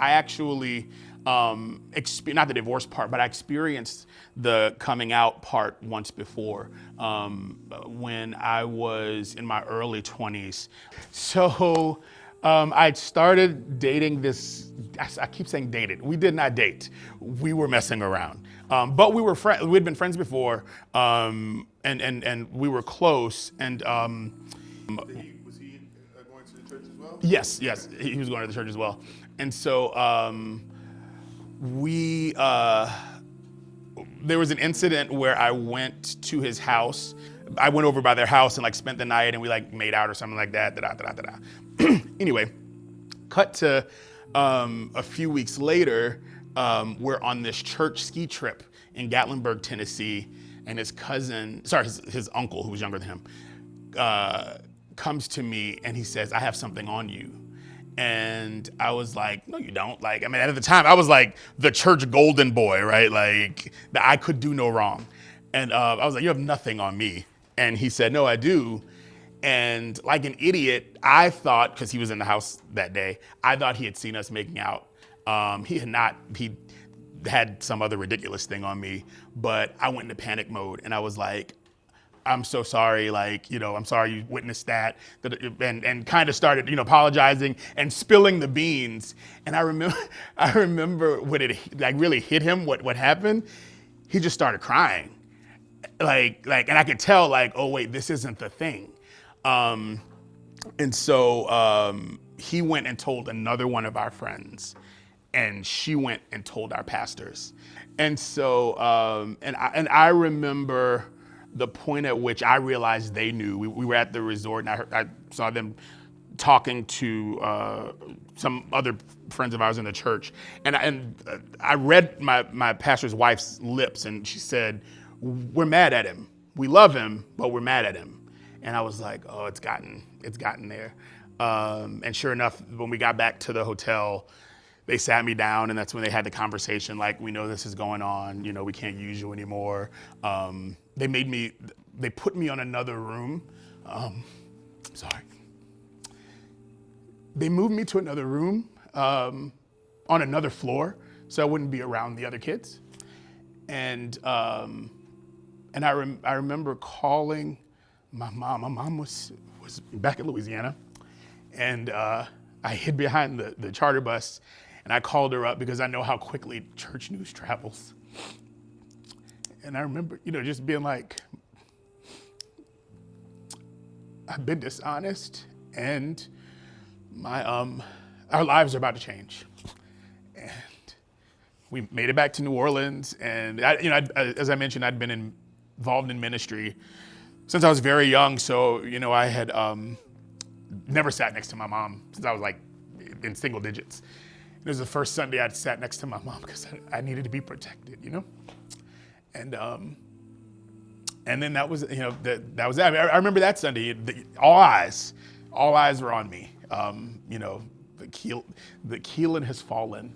I actually, not the divorce part, but I experienced the coming out part once before when I was in my early 20s. So I started dating this, I keep saying dated. We did not date. We were messing around. But we were friends. We'd been friends before, and we were close. And Was he going to the church as well? yes, he was going to the church as well. And so we there was an incident where I went to his house. I went over by their house and like spent the night, and we like made out or something like that. Anyway, cut to a few weeks later, we're on this church ski trip in Gatlinburg, Tennessee, and his uncle, who was younger than him, comes to me and he says, "I have something on you." And I was like, "No, you don't." Like, I mean, at the time, I was like the church golden boy, right? Like, that I could do no wrong. And I was like, "You have nothing on me." And he said, "No, I do." And like an idiot, I thought, because he was in the house that day, I thought he had seen us making out. He had not. He had some other ridiculous thing on me, but I went into panic mode and I was like, "I'm so sorry, like, I'm sorry you witnessed that," and kind of started, apologizing and spilling the beans. And I remember when it like really hit him, what happened. He just started crying, like, and I could tell, like, oh wait, this isn't the thing. And so he went and told another one of our friends, and she went and told our pastors. And so, and I remember the point at which I realized they knew. We were at the resort, and I saw them talking to some other friends of ours in the church. And I read my pastor's wife's lips, and she said, "We're mad at him. We love him, but we're mad at him." And I was like, "Oh, it's gotten there." And sure enough, when we got back to the hotel, they sat me down, and that's when they had the conversation, like, "We know this is going on, we can't use you anymore." They put me on another room. Sorry. They moved me to another room on another floor so I wouldn't be around the other kids. And I remember calling my mom. My mom was back in Louisiana, and I hid behind the charter bus, and I called her up because I know how quickly church news travels. And I remember, just being like, "I've been dishonest, and our lives are about to change." And we made it back to New Orleans, and as I mentioned, I'd been involved in ministry since I was very young. So I had never sat next to my mom since I was like in single digits. It was the first Sunday I'd sat next to my mom because I needed to be protected, And then that was, that was that. I remember that Sunday, all eyes were on me. The Keilon has fallen.